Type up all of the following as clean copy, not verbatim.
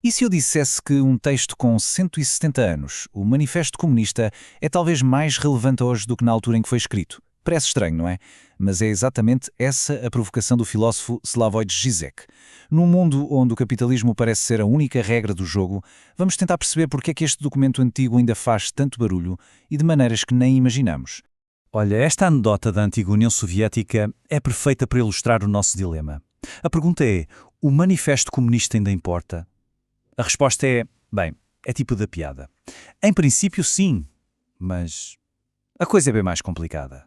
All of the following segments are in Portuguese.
E se eu dissesse que um texto com 170 anos, o Manifesto Comunista, é talvez mais relevante hoje do que na altura em que foi escrito? Parece estranho, não é? Mas é exatamente essa a provocação do filósofo Slavoj Žižek. Num mundo onde o capitalismo parece ser a única regra do jogo, vamos tentar perceber porque é que este documento antigo ainda faz tanto barulho e de maneiras que nem imaginamos. Olha, esta anedota da antiga União Soviética é perfeita para ilustrar o nosso dilema. A pergunta é, o Manifesto Comunista ainda importa? A resposta é, bem, é tipo da piada. Em princípio, sim, mas a coisa é bem mais complicada.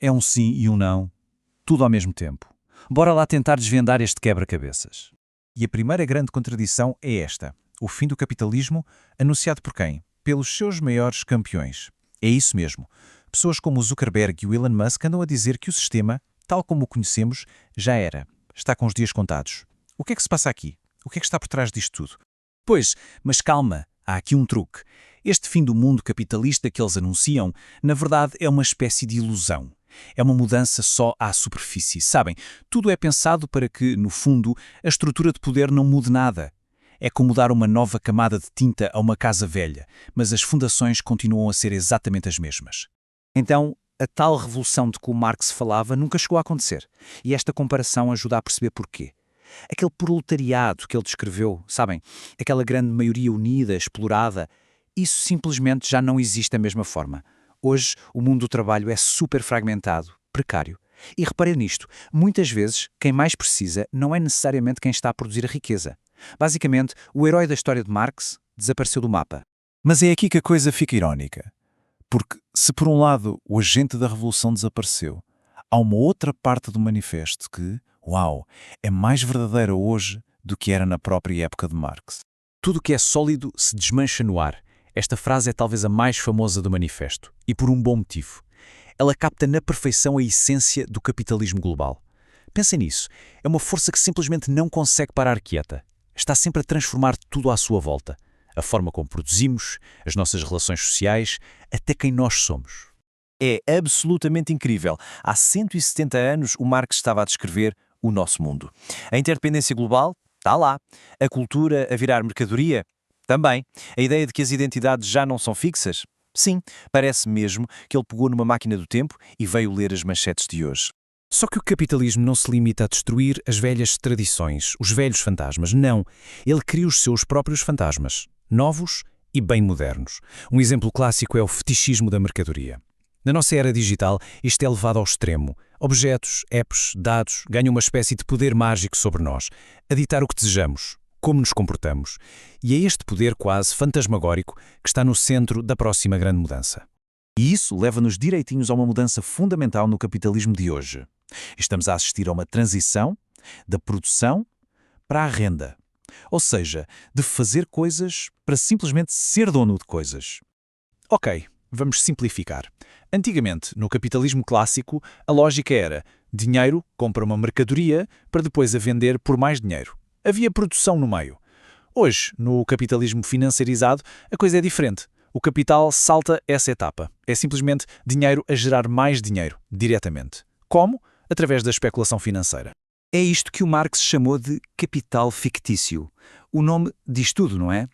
É um sim e um não, tudo ao mesmo tempo. Bora lá tentar desvendar este quebra-cabeças. E a primeira grande contradição é esta: o fim do capitalismo, anunciado por quem? Pelos seus maiores campeões. É isso mesmo. Pessoas como o Zuckerberg e o Elon Musk andam a dizer que o sistema, tal como o conhecemos, já era. Está com os dias contados. O que é que se passa aqui? O que é que está por trás disto tudo? Pois, mas calma, há aqui um truque. Este fim do mundo capitalista que eles anunciam, na verdade, é uma espécie de ilusão. É uma mudança só à superfície. Sabem, tudo é pensado para que, no fundo, a estrutura de poder não mude nada. É como dar uma nova camada de tinta a uma casa velha, mas as fundações continuam a ser exatamente as mesmas. Então, a tal revolução de que o Marx falava nunca chegou a acontecer. E esta comparação ajuda a perceber porquê. Aquele proletariado que ele descreveu, sabem, aquela grande maioria unida, explorada, isso simplesmente já não existe da mesma forma. Hoje, o mundo do trabalho é super fragmentado, precário. E reparem nisto, muitas vezes, quem mais precisa não é necessariamente quem está a produzir a riqueza. Basicamente, o herói da história de Marx desapareceu do mapa. Mas é aqui que a coisa fica irónica. Porque, se por um lado o agente da revolução desapareceu, há uma outra parte do manifesto que, uau, é mais verdadeira hoje do que era na própria época de Marx. Tudo que é sólido se desmancha no ar. Esta frase é talvez a mais famosa do manifesto, e por um bom motivo. Ela capta na perfeição a essência do capitalismo global. Pensem nisso, é uma força que simplesmente não consegue parar quieta. Está sempre a transformar tudo à sua volta. A forma como produzimos, as nossas relações sociais, até quem nós somos. É absolutamente incrível. Há 170 anos o Marx estava a descrever o nosso mundo. A interdependência global está lá. A cultura a virar mercadoria também. A ideia de que as identidades já não são fixas? Sim, parece mesmo que ele pegou numa máquina do tempo e veio ler as manchetes de hoje. Só que o capitalismo não se limita a destruir as velhas tradições, os velhos fantasmas. Não, ele cria os seus próprios fantasmas, novos e bem modernos. Um exemplo clássico é o fetichismo da mercadoria. Na nossa era digital, isto é levado ao extremo. Objetos, apps, dados ganham uma espécie de poder mágico sobre nós, a ditar o que desejamos, como nos comportamos. E é este poder quase fantasmagórico que está no centro da próxima grande mudança. E isso leva-nos direitinhos a uma mudança fundamental no capitalismo de hoje. Estamos a assistir a uma transição da produção para a renda. Ou seja, de fazer coisas para simplesmente ser dono de coisas. Ok, vamos simplificar. Antigamente, no capitalismo clássico, a lógica era: dinheiro compra uma mercadoria para depois a vender por mais dinheiro. Havia produção no meio. Hoje, no capitalismo financiarizado, a coisa é diferente. O capital salta essa etapa. É simplesmente dinheiro a gerar mais dinheiro, diretamente. Como? Através da especulação financeira. É isto que o Marx chamou de capital fictício. O nome diz tudo, não é?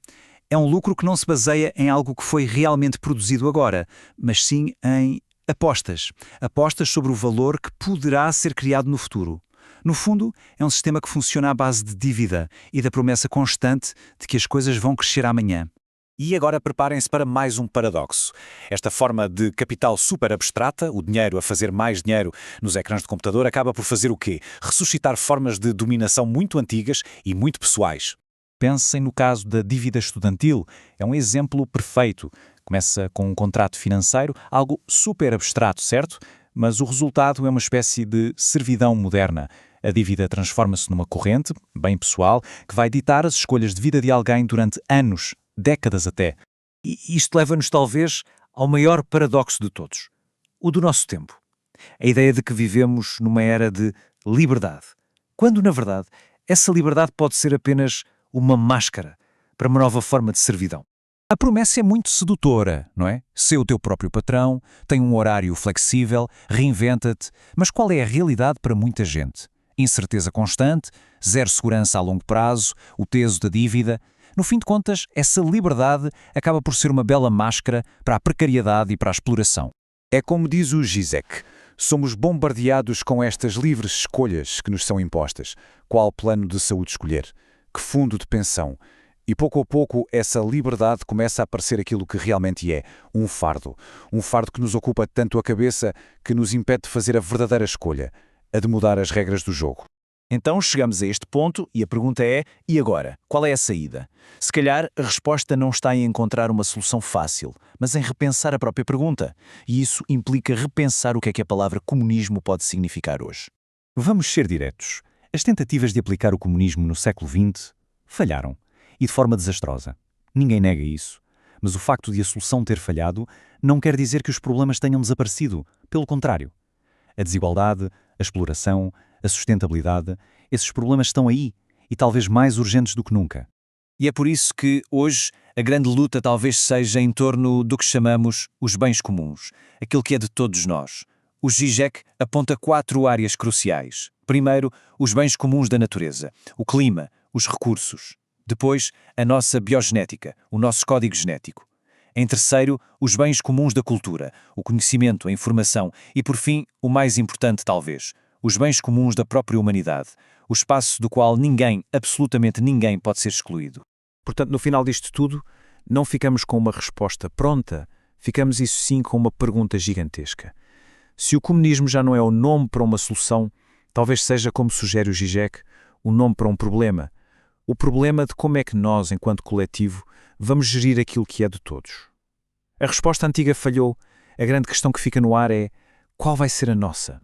É um lucro que não se baseia em algo que foi realmente produzido agora, mas sim em apostas. Apostas sobre o valor que poderá ser criado no futuro. No fundo, é um sistema que funciona à base de dívida e da promessa constante de que as coisas vão crescer amanhã. E agora preparem-se para mais um paradoxo. Esta forma de capital super abstrata, o dinheiro a fazer mais dinheiro nos ecrãs de computador, acaba por fazer o quê? Ressuscitar formas de dominação muito antigas e muito pessoais. Pensem no caso da dívida estudantil. É um exemplo perfeito. Começa com um contrato financeiro, algo super abstrato, certo? Mas o resultado é uma espécie de servidão moderna. A dívida transforma-se numa corrente, bem pessoal, que vai ditar as escolhas de vida de alguém durante anos, décadas até. E isto leva-nos talvez ao maior paradoxo de todos, o do nosso tempo. A ideia de que vivemos numa era de liberdade, quando na verdade essa liberdade pode ser apenas uma máscara para uma nova forma de servidão. A promessa é muito sedutora, não é? Ser o teu próprio patrão, tem um horário flexível, reinventa-te. Mas qual é a realidade para muita gente? Incerteza constante, zero segurança a longo prazo, o peso da dívida. No fim de contas, essa liberdade acaba por ser uma bela máscara para a precariedade e para a exploração. É como diz o Zizek, somos bombardeados com estas livres escolhas que nos são impostas. Qual plano de saúde escolher? Que fundo de pensão? E pouco a pouco essa liberdade começa a parecer aquilo que realmente é, um fardo. Um fardo que nos ocupa tanto a cabeça que nos impede de fazer a verdadeira escolha, a de mudar as regras do jogo. Então chegamos a este ponto e a pergunta é: e agora? Qual é a saída? Se calhar a resposta não está em encontrar uma solução fácil, mas em repensar a própria pergunta. E isso implica repensar o que é que a palavra comunismo pode significar hoje. Vamos ser diretos. As tentativas de aplicar o comunismo no século XX falharam, e de forma desastrosa. Ninguém nega isso. Mas o facto de a solução ter falhado não quer dizer que os problemas tenham desaparecido. Pelo contrário. A desigualdade, a exploração, a sustentabilidade, esses problemas estão aí e talvez mais urgentes do que nunca. E é por isso que, hoje, a grande luta talvez seja em torno do que chamamos os bens comuns, aquilo que é de todos nós. O Zizek aponta 4 áreas cruciais. Primeiro, os bens comuns da natureza, o clima, os recursos. Depois, a nossa biogenética, o nosso código genético. Em terceiro, os bens comuns da cultura, o conhecimento, a informação e, por fim, o mais importante talvez, os bens comuns da própria humanidade, o espaço do qual ninguém, absolutamente ninguém, pode ser excluído. Portanto, no final disto tudo, não ficamos com uma resposta pronta, ficamos isso sim com uma pergunta gigantesca. Se o comunismo já não é o nome para uma solução, talvez seja, como sugere o Zizek, o nome para um problema. O problema de como é que nós, enquanto coletivo, vamos gerir aquilo que é de todos. A resposta antiga falhou, a grande questão que fica no ar é: qual vai ser a nossa?